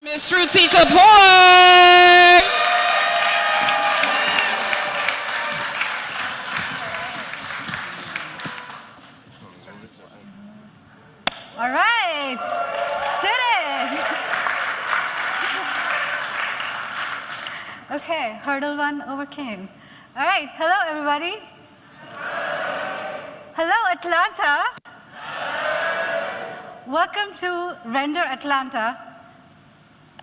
Miss Shruti Kapoor. All right, did it. Okay, hurdle one overcame. All right, hello everybody. Hello Atlanta. Welcome to Render Atlanta.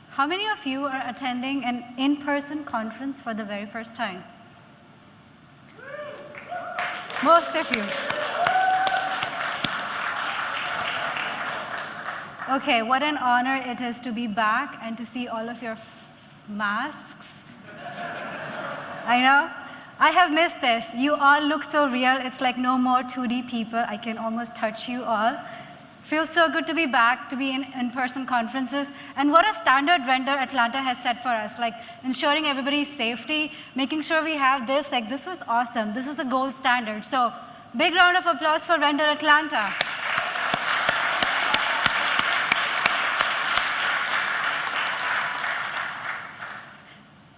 How many of you are attending an in-person conference for the very first time? Most of you. Okay, what an honor it is to be back and to see all of your masks. I know. I have missed this. You all look so real. It's like no more 2D people. I can almost touch you all. Feels so good to be back, to be in in-person conferences. And what a standard Render Atlanta has set for us, like ensuring everybody's safety, making sure we have this. Like, this was awesome. This is the gold standard. So, big round of applause for Render Atlanta.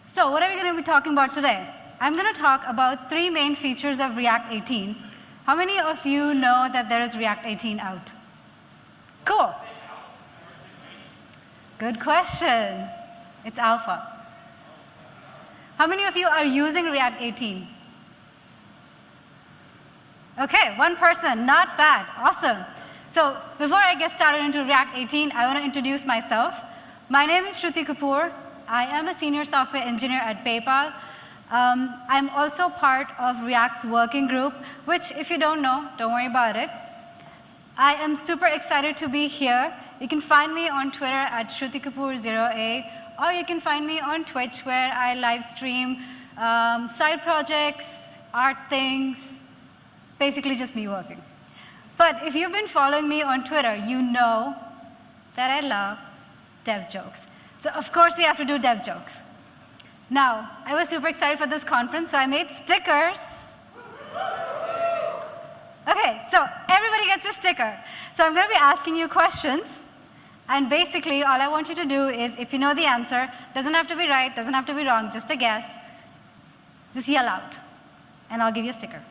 So, what are we going to be talking about today? I'm going to talk about 3 main features of React 18. How many of you know that there is React 18 out? Cool. Good question. It's alpha. How many of you are using React 18? Okay, 1 person, not bad, awesome. So before I get started into React 18, I want to introduce myself. My name is Shruti Kapoor. I am a senior software engineer at PayPal. I'm also part of React's working group, which if you don't know, don't worry about it. I am super excited to be here. You can find me on Twitter at ShrutiKapoor0A, or you can find me on Twitch where I live stream side projects, art things, basically just me working. But if you've been following me on Twitter, you know that I love dev jokes. So of course we have to do dev jokes. Now, I was super excited for this conference, so I made stickers. Okay, so everybody gets a sticker. So I'm going to be asking you questions. And basically, all I want you to do is, if you know the answer, doesn't have to be right, doesn't have to be wrong, just a guess, just yell out. And I'll give you a sticker.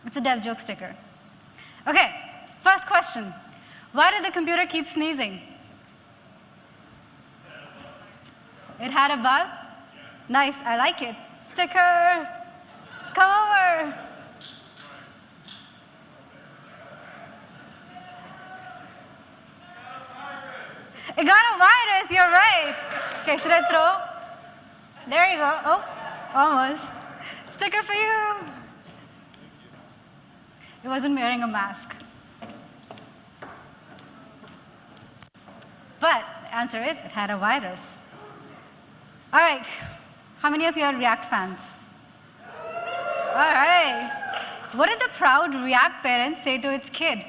It's a dev joke sticker. Okay, first question. Why did the computer keep sneezing? It had a bug? Nice, I like it. Sticker, come over. It got a virus, you're right. Okay, should I throw? There you go. Oh, almost. Sticker for you. It wasn't wearing a mask. But the answer is, it had a virus. All right, how many of you are React fans? All right. What did the proud React parent say to its kid?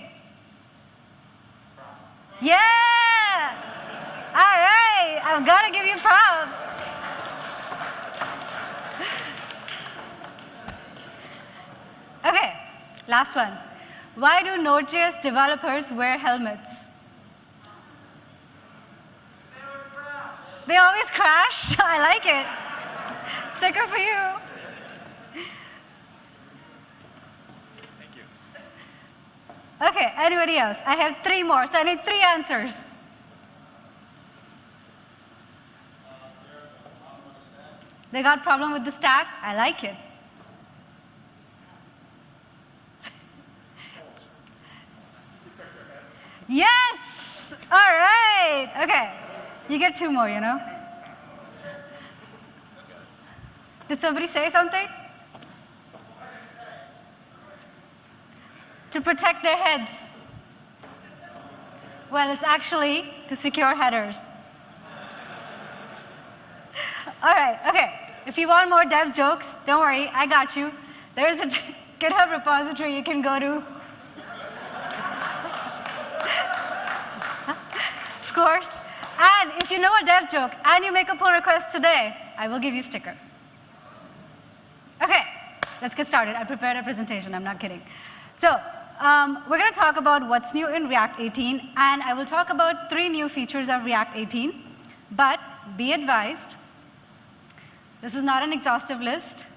Yeah! All right, I've got to give you props. Okay, last one. Why do Node.js developers wear helmets? They always crash. I like it. Sticker for you. Thank you. Okay, anybody else? I have 3 more, so I need 3 answers. They got problem with the stack? I like it. Yes! All right. Okay. You get 2 more, you know? Did somebody say something? To protect their heads. Well, it's actually to secure headers. All right, okay. If you want more dev jokes, don't worry, I got you. There's a GitHub repository you can go to. Of course. And if you know a dev joke and you make a pull request today, I will give you a sticker. Okay, let's get started. I prepared a presentation, I'm not kidding. So, we're going to talk about what's new in React 18, and I will talk about 3 new features of React 18. But be advised, this is not an exhaustive list.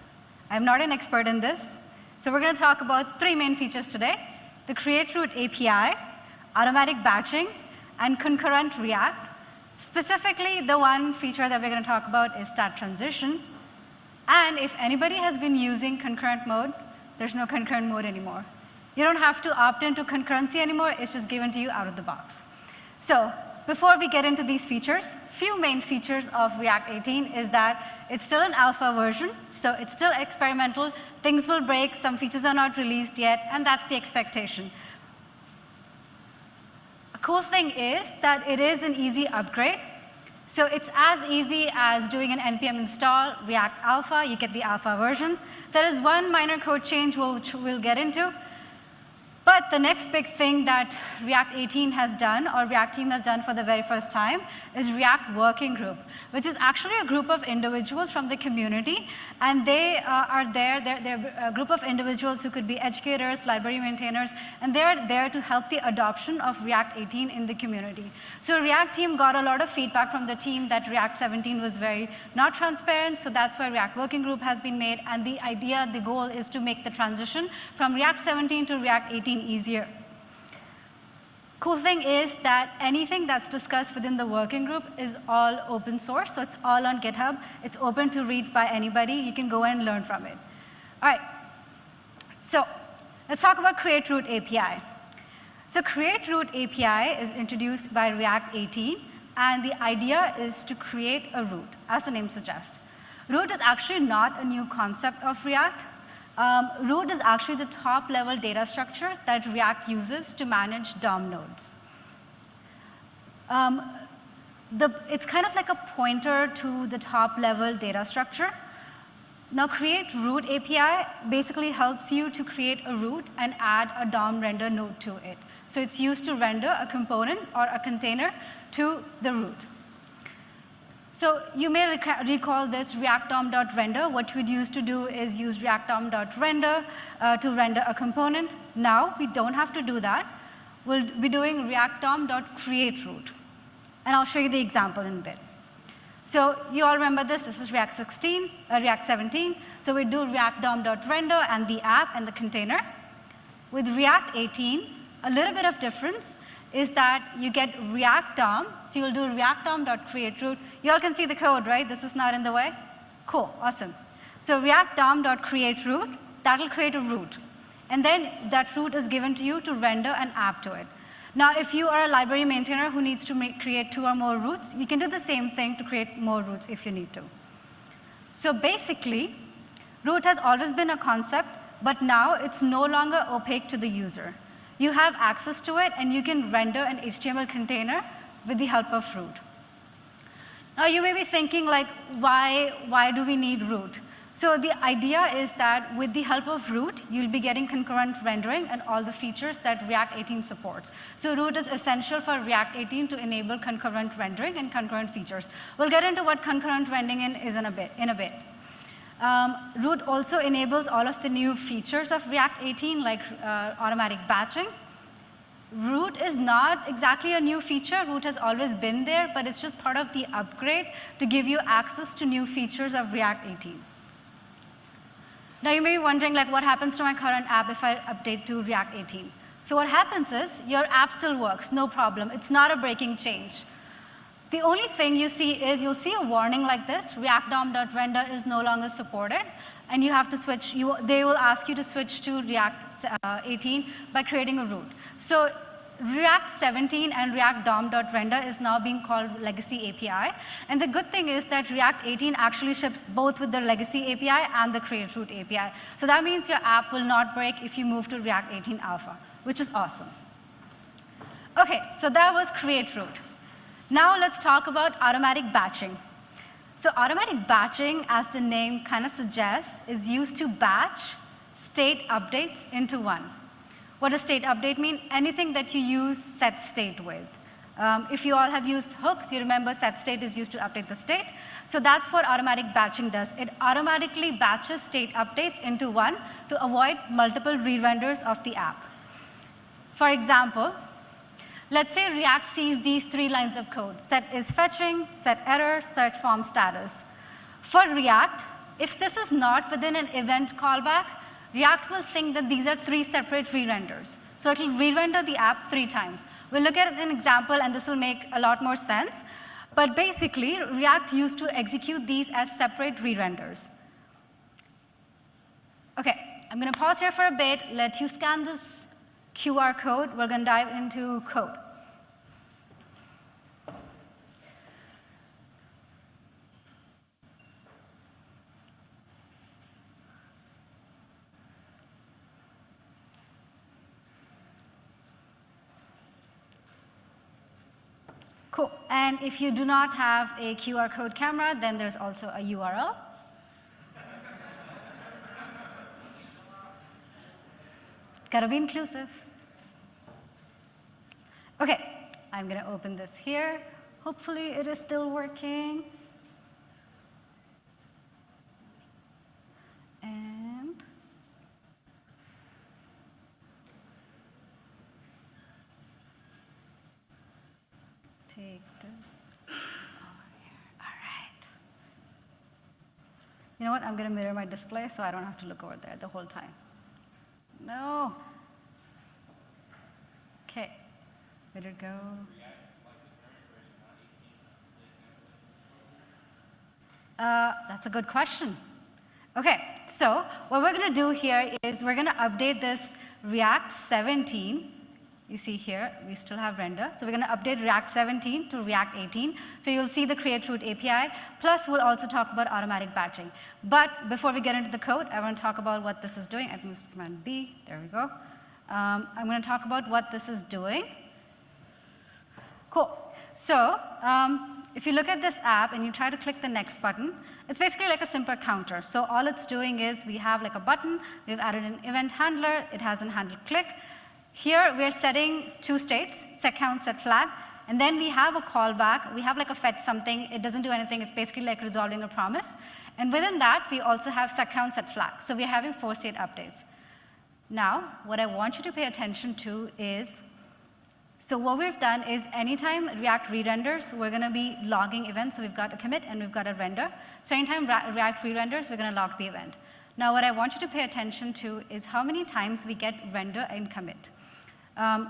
I'm not an expert in this. So we're going to talk about 3 main features today: the Create Route API, automatic batching, and concurrent React. Specifically, the one feature that we're going to talk about is stat transition. And if anybody has been using concurrent mode, there's no concurrent mode anymore. You don't have to opt into concurrency anymore. It's just given to you out of the box. So before we get into these features, few main features of React 18 is that it's still an alpha version, so it's still experimental. Things will break, some features are not released yet, and that's the expectation. A cool thing is that it is an easy upgrade. So it's as easy as doing an npm install React Alpha. You get the alpha version. There is one minor code change which we'll get into. But the next big thing that React 18 has done, or React team has done for the very first time, is React Working Group, which is actually a group of individuals from the community. And they are there, they're a group of individuals who could be educators, library maintainers, and they're there to help the adoption of React 18 in the community. So React team got a lot of feedback from the team that React 17 was very not transparent, so that's why React Working Group has been made. And the idea, the goal is to make the transition from React 17 to React 18 easier. Cool thing is that anything that's discussed within the working group is all open source, so it's all on GitHub. It's open to read by anybody. You can go and learn from it. All right, so let's talk about Create Route API. So Create Route API is introduced by React 18, and the idea is to create a route, as the name suggests. Route is actually not a new concept of React. Root is actually the top-level data structure that React uses to manage DOM nodes. It's kind of like a pointer to the top-level data structure. Now, Create Route API basically helps you to create a route and add a DOM render node to it. So it's used to render a component or a container to the route. So you may recall this React DOM.render. What we'd used to do is use React DOM.render to render a component. Now we don't have to do that. We'll be doing React DOM.createRoute. And I'll show you the example in a bit. So you all remember this. This is React 17. So we do React DOM.render and the app and the container. With React 18, a little bit of difference is that you get React DOM. So you'll do React DOM.createRoute. You all can see the code, right? This is not in the way? Cool, awesome. So React DOM.createRoute, that'll create a route. And then that route is given to you to render an app to it. Now, if you are a library maintainer who needs to create 2 or more routes, you can do the same thing to create more routes if you need to. So basically, route has always been a concept, but now it's no longer opaque to the user. You have access to it, and you can render an HTML container with the help of route. Now, you may be thinking, like, why do we need route? So the idea is that with the help of route, you'll be getting concurrent rendering and all the features that React 18 supports. So route is essential for React 18 to enable concurrent rendering and concurrent features. We'll get into what concurrent rendering is in a bit. Route also enables all of the new features of React 18, like automatic batching. Route is not exactly a new feature. Route has always been there, but it's just part of the upgrade to give you access to new features of React 18. Now you may be wondering, like, what happens to my current app if I update to React 18? So what happens is your app still works, no problem. It's not a breaking change. The only thing you see is you'll see a warning like this: React DOM.render is no longer supported, and you have to switch. They will ask you to switch to React 18 by creating a route. So React 17 and React DOM.render is now being called Legacy API. And the good thing is that React 18 actually ships both with the Legacy API and the Create Route API. So that means your app will not break if you move to React 18 Alpha, which is awesome. OK, so that was Create Route. Now let's talk about automatic batching. So automatic batching, as the name kind of suggests, is used to batch state updates into one. What does state update mean? Anything that you use set state with. If you all have used hooks, you remember set state is used to update the state. So that's what automatic batching does. It automatically batches state updates into one to avoid multiple re-renders of the app. For example, Let's say React sees these 3 lines of code: set is fetching, set error, set form status. For React, if this is not within an event callback, React will think that these are 3 separate re-renders. So it will re-render the app 3 times. We'll look at an example, and this will make a lot more sense. But basically, React used to execute these as separate re-renders. OK, I'm going to pause here for a bit, let you scan this QR code. We're going to dive into code. Cool. And if you do not have a QR code camera, then there's also a URL. Gotta be inclusive. OK, I'm going to open this here. Hopefully, it is still working. And take this over here. All right. You know what? I'm going to mirror my display so I don't have to look over there the whole time. No. OK. Where'd it go? That's a good question. OK, so what we're going to do here is we're going to update this React 17. You see here, we still have render. So we're going to update React 17 to React 18. So you'll see the create root API. Plus, we'll also talk about automatic batching. But before we get into the code, I want to talk about what this is doing. I think this is Command B. There we go. I'm going to talk about what this is doing. Cool. So if you look at this app and you try to click the next button, it's basically like a simple counter. So all it's doing is we have like a button. We've added an event handler. It has a handle click. Here, we're setting 2 states, set count, set flag. And then we have a callback. We have like a fetch something. It doesn't do anything. It's basically like resolving a promise. And within that, we also have set count, set flag. So we're having 4 state updates. Now, what I want you to pay attention to is, so what we've done is anytime React re-renders, we're going to be logging events. So we've got a commit and we've got a render. So anytime React re-renders, we're going to log the event. Now, what I want you to pay attention to is how many times we get render and commit.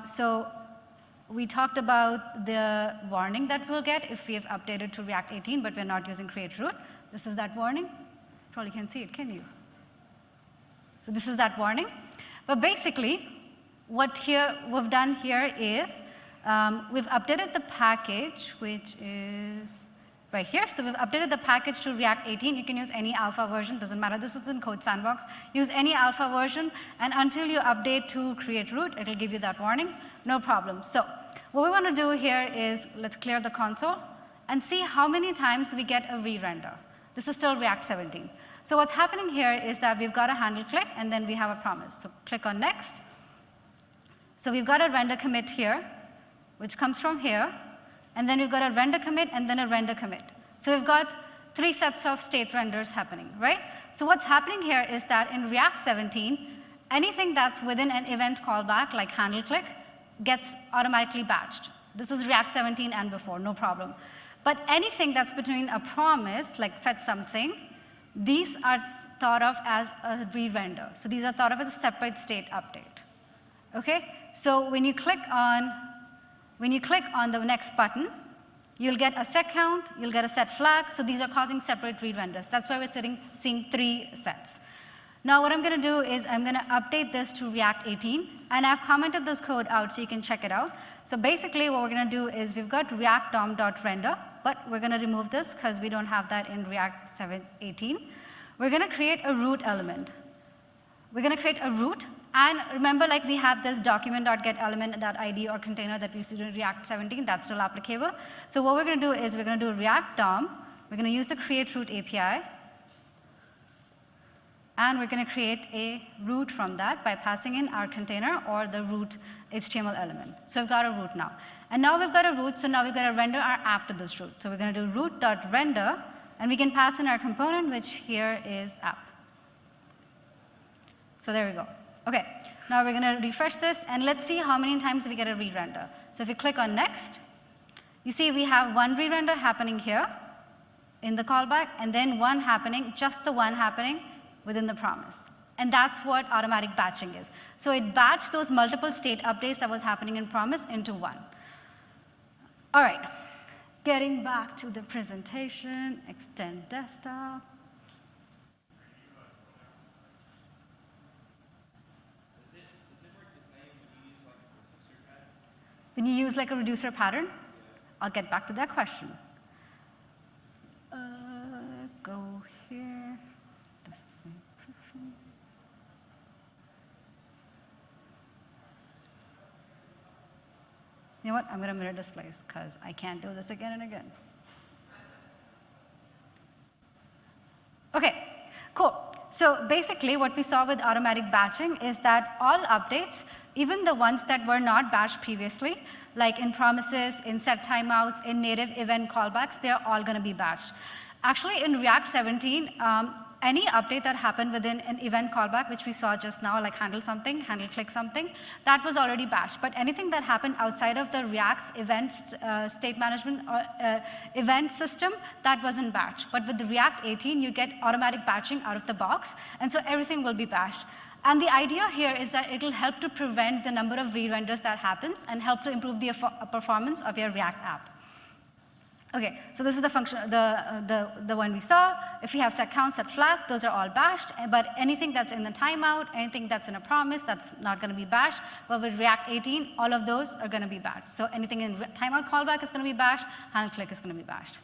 So we talked about the warning that we'll get if we have updated to React 18, but we're not using create root. This is that warning. Probably can't see it, can you? So this is that warning. But basically, what we've done here is we've updated the package, which is right here. So we've updated the package to React 18. You can use any alpha version. Doesn't matter. This is in Code Sandbox. Use any alpha version. And until you update to create root, it will give you that warning. No problem. So what we want to do here is let's clear the console and see how many times we get a re-render. This is still React 17. So what's happening here is that we've got a handle click, and then we have a promise. So click on next. So we've got a render commit here, which comes from here. And then we've got a render commit and then a render commit. So we've got 3 sets of state renders happening, right? So what's happening here is that in React 17, anything that's within an event callback, like handle click, gets automatically batched. This is React 17 and before, no problem. But anything that's between a promise, like fetch something, these are thought of as a re-render. So these are thought of as a separate state update. Okay? So when you click on the next button, you'll get a set count, you'll get a set flag. So these are causing separate re-renders. That's why we're seeing 3 sets. Now what I'm going to do is I'm going to update this to React 18. And I've commented this code out so you can check it out. So basically what we're going to do is we've got React DOM.render, but we're going to remove this because we don't have that in React 18. We're going to create a root element. We're going to create a root. And remember, like we had this document.getElement.id or container that we used to do in React 17. That's still applicable. So what we're going to do is we're going to do React DOM. We're going to use the create root API. And we're going to create a root from that by passing in our container or the root HTML element. So we've got a root now. And now we've got a root, so now we've got to render our app to this root. So we're going to do root.render, and we can pass in our component, which here is app. So there we go. OK, now we're going to refresh this, and let's see how many times we get a re-render. So if you click on next, you see we have one re-render happening here in the callback, and then one happening, just the one happening within the promise. And that's what automatic batching is. So it batched those multiple state updates that was happening in promise into one. All right, getting back to the presentation, extend desktop. When you use like a reducer pattern? I'll get back to that question. Go here. You know what? I'm going to mirror displays because I can't do this again and again. Okay, cool. So basically what we saw with automatic batching is that all updates, even the ones that were not batched previously, like in promises, in set timeouts, in native event callbacks, they're all going to be batched. Actually, in React 17, any update that happened within an event callback, which we saw just now, like handle something, handle click something, that was already batched. But anything that happened outside of the React's event state management or event system, that wasn't batched. But with the React 18, you get automatic batching out of the box, and so everything will be batched. And the idea here is that it'll help to prevent the number of re-renders that happens and help to improve the performance of your React app. Okay, so this is the function, the one we saw. If we have set count, set flag, those are all bashed, but anything that's in the timeout, anything that's in a promise, that's not going to be bashed. But with React 18, all of those are going to be bashed. So anything in timeout callback is going to be bashed, handle click is going to be bashed.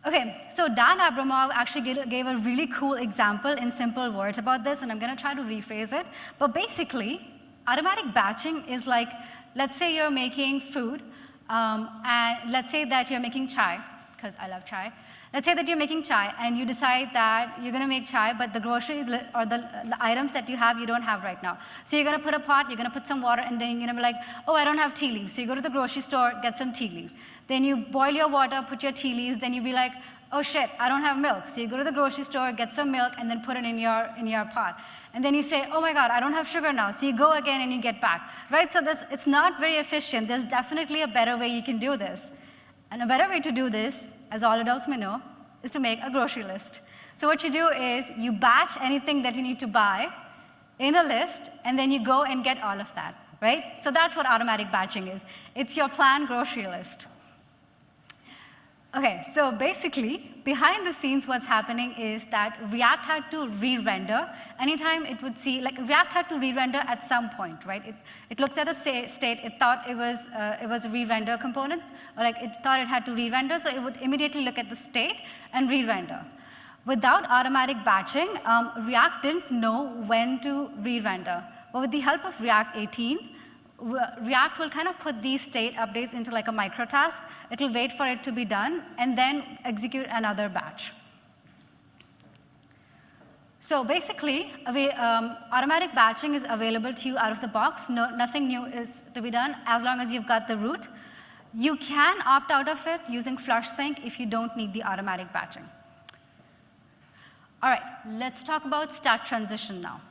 Okay, so Dan Abramov actually gave a really cool example in simple words about this, and I'm going to try to rephrase it. But basically, automatic batching is like, let's say you're making food, and let's say that you're making chai, because I love chai. Let's say that you're making chai, and you decide that you're going to make chai, but the groceries or the items that you have, you don't have right now. So you're going to put a pot, you're going to put some water, and then you're going to be like, oh, I don't have tea leaves. So you go to the grocery store, get some tea leaves. Then you boil your water, put your tea leaves, then you be like, oh shit, I don't have milk. So you go to the grocery store, get some milk, and then put it in your pot. And then you say, oh my God, I don't have sugar now. So you go again and you get back, right? So it's not very efficient. There's definitely a better way you can do this. And a better way to do this, as all adults may know, is to make a grocery list. So what you do is you batch anything that you need to buy in a list, and then you go and get all of that, right? So that's what automatic batching is. It's your planned grocery list. Okay, so basically, behind the scenes, what's happening is that React had to re-render. Anytime it would see, like React had to re-render at some point, right? It looked at a state, it thought it was a re-render component, or like it thought it had to re-render, so it would immediately look at the state and re-render. Without automatic batching, React didn't know when to re-render. But with the help of React 18, React will kind of put these state updates into like a micro task. It'll wait for it to be done and then execute another batch. So basically, automatic batching is available to you out of the box. Nothing new is to be done as long as you've got the root. You can opt out of it using flush sync if you don't need the automatic batching. All right, let's talk about start transition now.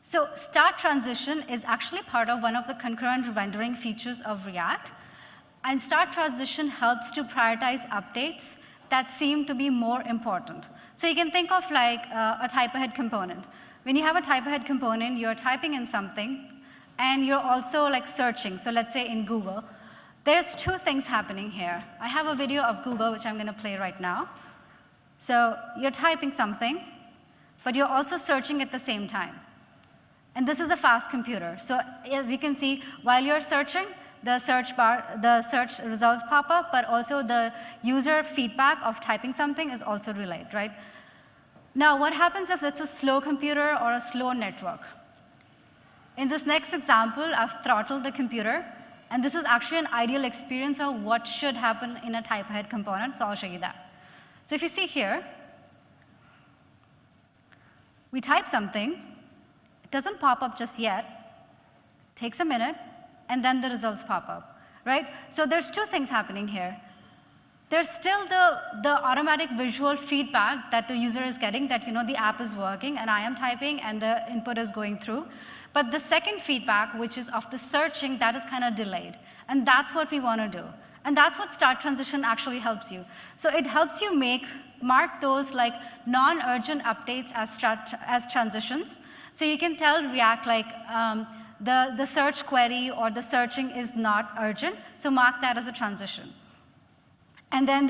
So start transition is actually part of one of the concurrent rendering features of React. And start transition helps to prioritize updates that seem to be more important. So you can think of like a type ahead component. When you have a type ahead component, you're typing in something, and you're also like searching. So let's say in Google, there's two things happening here. I have a video of Google, which I'm going to play right now. So you're typing something, but you're also searching at the same time. And this is a fast computer. So as you can see, while you're searching, the search results pop up, but also the user feedback of typing something is also relayed, right? Now, what happens if it's a slow computer or a slow network? In this next example, I've throttled the computer, and this is actually an ideal experience of what should happen in a type ahead component, so I'll show you that. So if you see here, we type something, doesn't pop up just yet, takes a minute, and then the results pop up, right? So there's two things happening here. There's still the automatic visual feedback that the user is getting that, you know, the app is working and I am typing and the input is going through. But the second feedback, which is of the searching, that is kind of delayed. And that's what we want to do. And that's what start transition actually helps you. So it helps you mark those like non-urgent updates as transitions. So you can tell React like the search query or the searching is not urgent, so mark that as a transition. And then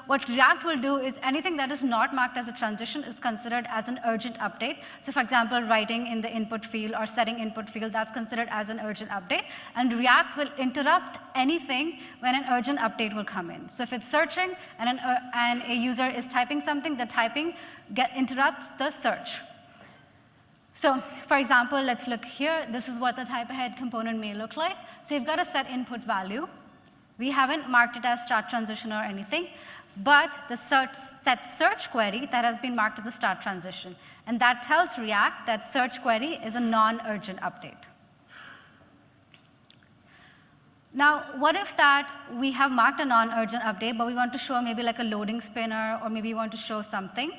what React will do is anything that is not marked as a transition is considered as an urgent update. So for example, writing in the input field or setting input field, that's considered as an urgent update. And React will interrupt anything when an urgent update will come in. So if it's searching and a user is typing something, the typing interrupts the search. So for example, let's look here. This is what the type ahead component may look like. So you've got a set input value. We haven't marked it as start transition or anything, but the set search query that has been marked as a start transition. And that tells React that search query is a non-urgent update. Now, what if that we have marked a non-urgent update, but we want to show maybe like a loading spinner, or maybe we want to show something?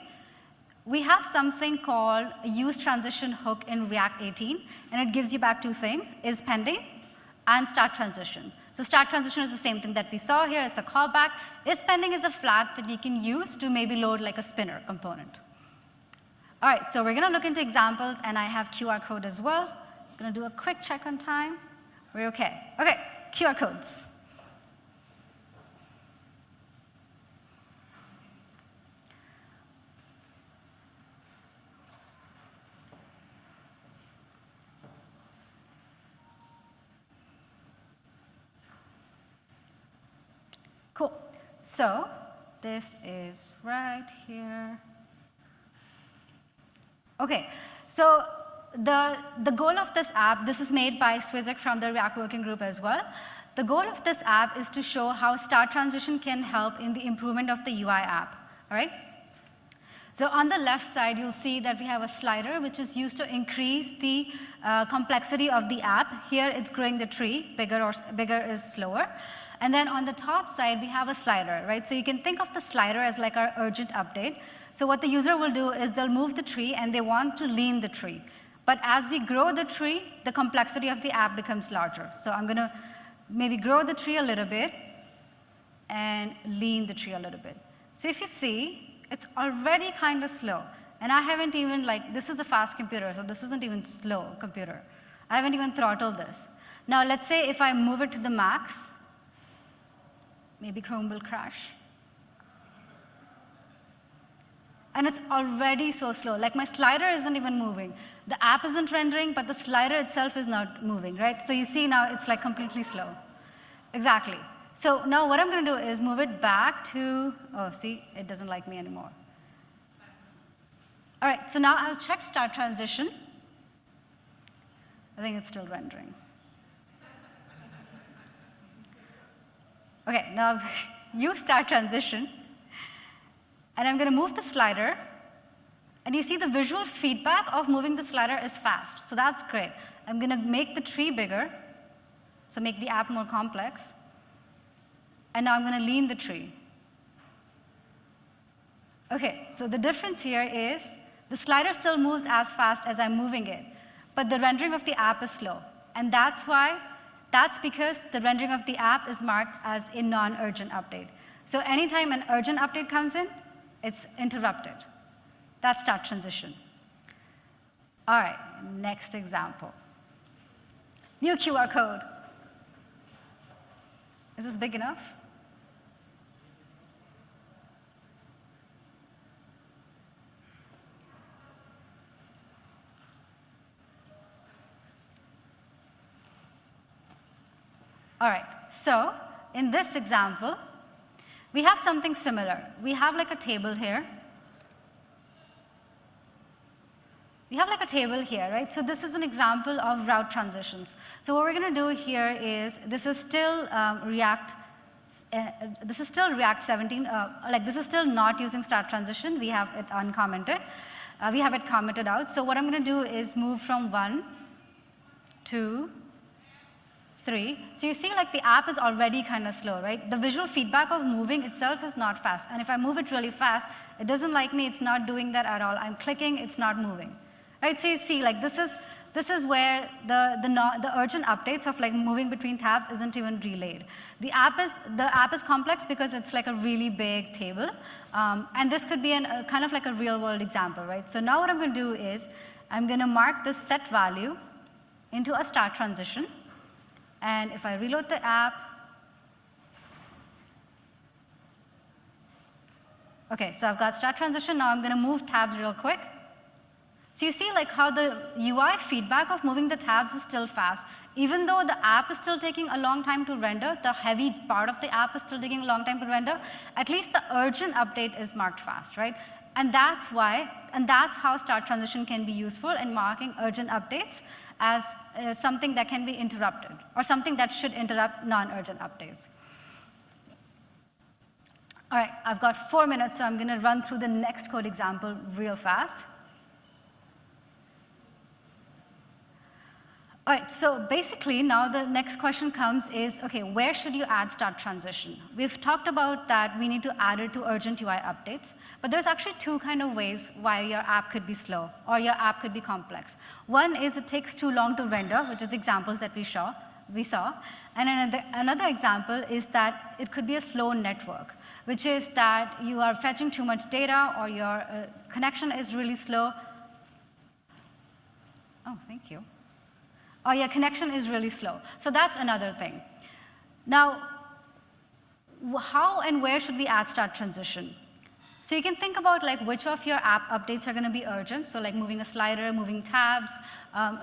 We have something called a use transition hook in React 18, and it gives you back two things, is pending and start transition. So start transition is the same thing that we saw here. It's a callback. Is pending is a flag that you can use to maybe load like a spinner component. All right, so we're going to look into examples, and I have QR code as well. I'm going to do a quick check on time. We're okay. Okay, QR codes. Cool. So this is right here. Okay, so the goal of this app, this is made by Swizik from the React Working Group as well. The goal of this app is to show how start transition can help in the improvement of the UI app, all right? So on the left side, you'll see that we have a slider which is used to increase the complexity of the app. Here it's growing the tree, bigger is slower. And then on the top side, we have a slider, right? So you can think of the slider as like our urgent update. So what the user will do is they'll move the tree and they want to lean the tree. But as we grow the tree, the complexity of the app becomes larger. So I'm gonna maybe grow the tree a little bit and lean the tree a little bit. So if you see, it's already kind of slow. And I haven't even this is a fast computer, so this isn't even slow computer. I haven't even throttled this. Now let's say if I move it to the max, maybe Chrome will crash. And it's already so slow. Like my slider isn't even moving. The app isn't rendering, but the slider itself is not moving, right? So you see now it's like completely slow. Exactly. So now what I'm going to do is move it back to, oh, see, it doesn't like me anymore. All right, so now I'll check start transition. I think it's still rendering. Okay, now use start transition, and I'm going to move the slider, and you see the visual feedback of moving the slider is fast, so that's great. I'm going to make the tree bigger, so make the app more complex, and now I'm going to lean the tree. Okay, so the difference here is the slider still moves as fast as I'm moving it, but the rendering of the app is slow, and that's because the rendering of the app is marked as a non-urgent update. So anytime an urgent update comes in, it's interrupted. That's start transition. All right, next example. New QR code. Is this big enough? All right, so in this example, we have something similar. We have like a table here. We have like a table here, right? So this is an example of route transitions. So what we're going to do here is, this is still React 17, this is still not using start transition. We have it uncommented. We have it commented out. So what I'm going to do is move from 1, 2, 3. So you see like the app is already kind of slow, right? The visual feedback of moving itself is not fast. And if I move it really fast, it doesn't like me, it's not doing that at all. I'm clicking, it's not moving. Right? So you see like this is this is where the urgent updates of like moving between tabs isn't even relayed. The app is complex because it's like a really big table. And this could be kind of like a real world example, right? So now what I'm going to do is I'm going to mark this set value into a start transition. And if I reload the app, okay, so I've got start transition. Now I'm going to move tabs real quick. So you see like how the UI feedback of moving the tabs is still fast. Even though the app is still taking a long time to render, the heavy part of the app is still taking a long time to render, at least the urgent update is marked fast, right? And that's how start transition can be useful in marking urgent updates as something that can be interrupted, or something that should interrupt non-urgent updates. All right, I've got 4 minutes, so I'm going to run through the next code example real fast. All right, so basically now the next question comes is, okay, where should you add start transition? We've talked about that we need to add it to urgent UI updates, but there's actually two kind of ways why your app could be slow or your app could be complex. One is it takes too long to render, which is the examples that we saw. And another example is that it could be a slow network, which is that you are fetching too much data or your connection is really slow. Oh, thank you. Or your connection is really slow. So that's another thing. Now, how and where should we add start transition? So you can think about like which of your app updates are going to be urgent. So like moving a slider, moving tabs,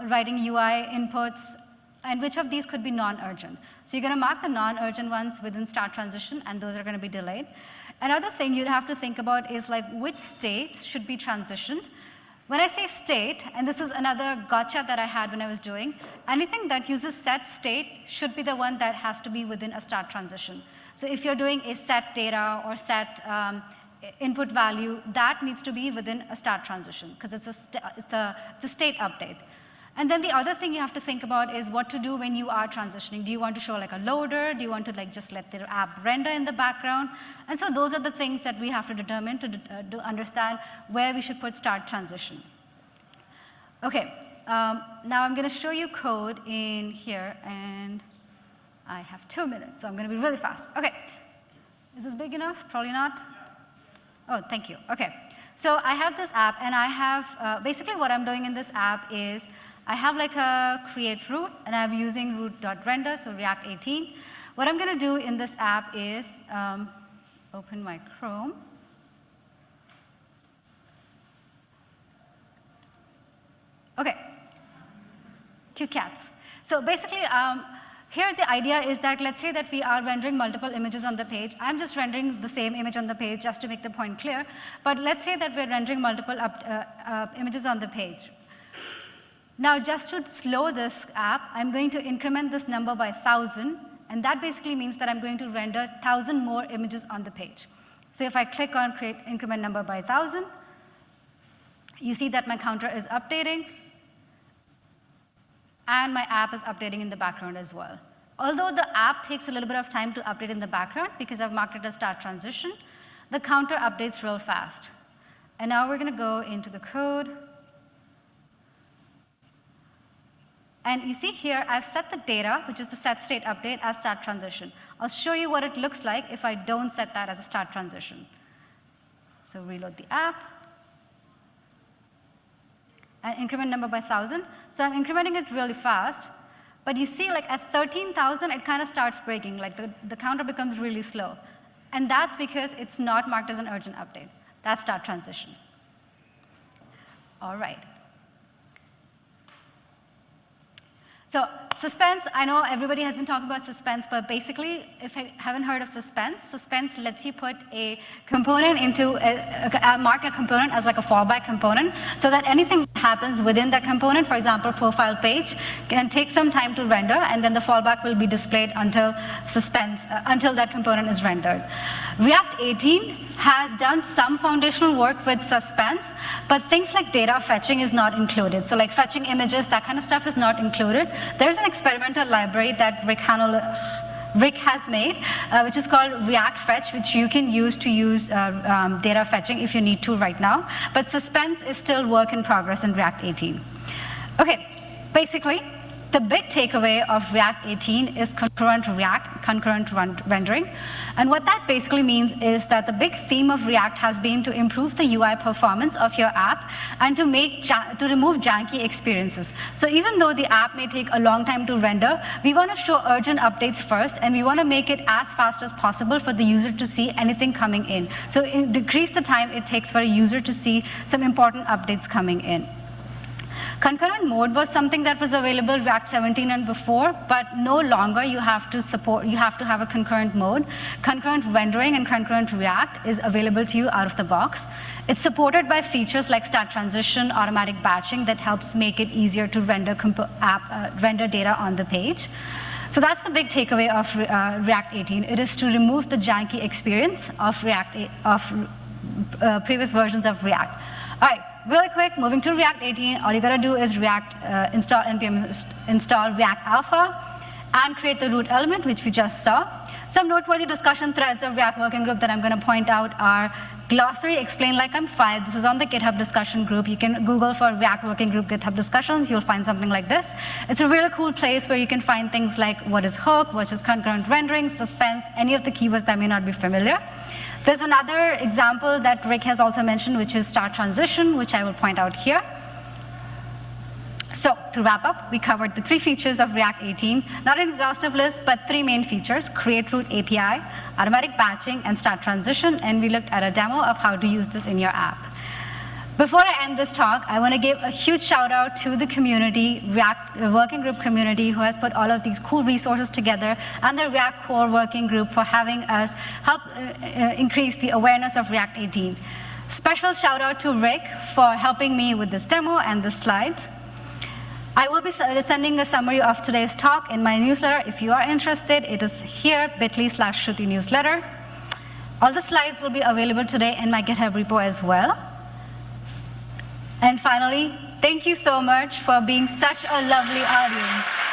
writing UI inputs, and which of these could be non-urgent. So you're going to mark the non-urgent ones within start transition, and those are going to be delayed. Another thing you'd have to think about is like which states should be transitioned. When I say state, and this is another gotcha that I had when I was doing, anything that uses set state should be the one that has to be within a start transition. So if you're doing a set data or set input value, that needs to be within a start transition because it's a state update. And then the other thing you have to think about is what to do when you are transitioning. Do you want to show like a loader? Do you want to like just let the app render in the background? And so those are the things that we have to determine to understand where we should put start transition. Okay, now I'm going to show you code in here, and I have 2 minutes, so I'm going to be really fast. Okay, is this big enough? Probably not. Oh, thank you. Okay, so I have this app, and I have basically what I'm doing in this app is I have like a create root, and I'm using root.render, so React 18. What I'm going to do in this app is open my Chrome. Okay, cute cats. So basically, here the idea is that let's say that we are rendering multiple images on the page. I'm just rendering the same image on the page just to make the point clear. But let's say that we're rendering multiple images on the page. Now, just to slow this app, I'm going to increment this number by 1,000, and that basically means that I'm going to render 1,000 more images on the page. So if I click on create increment number by 1,000, you see that my counter is updating, and my app is updating in the background as well. Although the app takes a little bit of time to update in the background because I've marked it as start transition, the counter updates real fast. And now we're going to go into the code. And you see here, I've set the data, which is the set state update, as start transition. I'll show you what it looks like if I don't set that as a start transition. So reload the app. And increment number by 1,000. So I'm incrementing it really fast. But you see, like at 13,000, it kind of starts breaking. Like the counter becomes really slow. And that's because it's not marked as an urgent update. That's start transition. All right. So Suspense, I know everybody has been talking about Suspense, but basically, if you haven't heard of Suspense, Suspense lets you put a component into, mark a component as like a fallback component, so that anything that happens within that component, for example, profile page, can take some time to render, and then the fallback will be displayed until until that component is rendered. React 18 has done some foundational work with Suspense, but things like data fetching is not included. So like fetching images, that kind of stuff is not included. There's an experimental library that Rick has made, which is called React Fetch, which you can use to use data fetching if you need to right now. But Suspense is still work in progress in React 18. Okay, Basically, the big takeaway of React 18 is concurrent rendering. And what that basically means is that the big theme of React has been to improve the UI performance of your app and to remove janky experiences. So even though the app may take a long time to render, we want to show urgent updates first, and we want to make it as fast as possible for the user to see anything coming in. So decrease the time it takes for a user to see some important updates coming in. Concurrent mode was something that was available React 17 and before, but no longer you have to have a concurrent mode. Concurrent rendering and concurrent React is available to you out of the box. It's supported by features like start transition, automatic batching that helps make it easier to render data on the page. So that's the big takeaway of React 18. It is to remove the janky experience of previous versions of React. All right. Really quick, moving to React 18, all you gotta do is install npm install React Alpha and create the root element, which we just saw. Some noteworthy discussion threads of React Working Group that I'm gonna point out are Glossary Explain Like I'm 5. This is on the GitHub discussion group. You can Google for React Working Group GitHub discussions. You'll find something like this. It's a really cool place where you can find things like what is hook, what is concurrent rendering, suspense, any of the keywords that may not be familiar. There's another example that Rick has also mentioned, which is start transition, which I will point out here. So to wrap up, we covered the 3 features of React 18, not an exhaustive list, but 3 main features: create root API, automatic batching, and start transition, and we looked at a demo of how to use this in your app. Before I end this talk, I want to give a huge shout out to the community, React Working Group community, who has put all of these cool resources together, and the React Core Working Group for having us help increase the awareness of React 18. Special shout out to Rick for helping me with this demo and the slides. I will be sending a summary of today's talk in my newsletter. If you are interested, it is here, bit.ly/Shruti newsletter. All the slides will be available today in my GitHub repo as well. And finally, thank you so much for being such a lovely audience.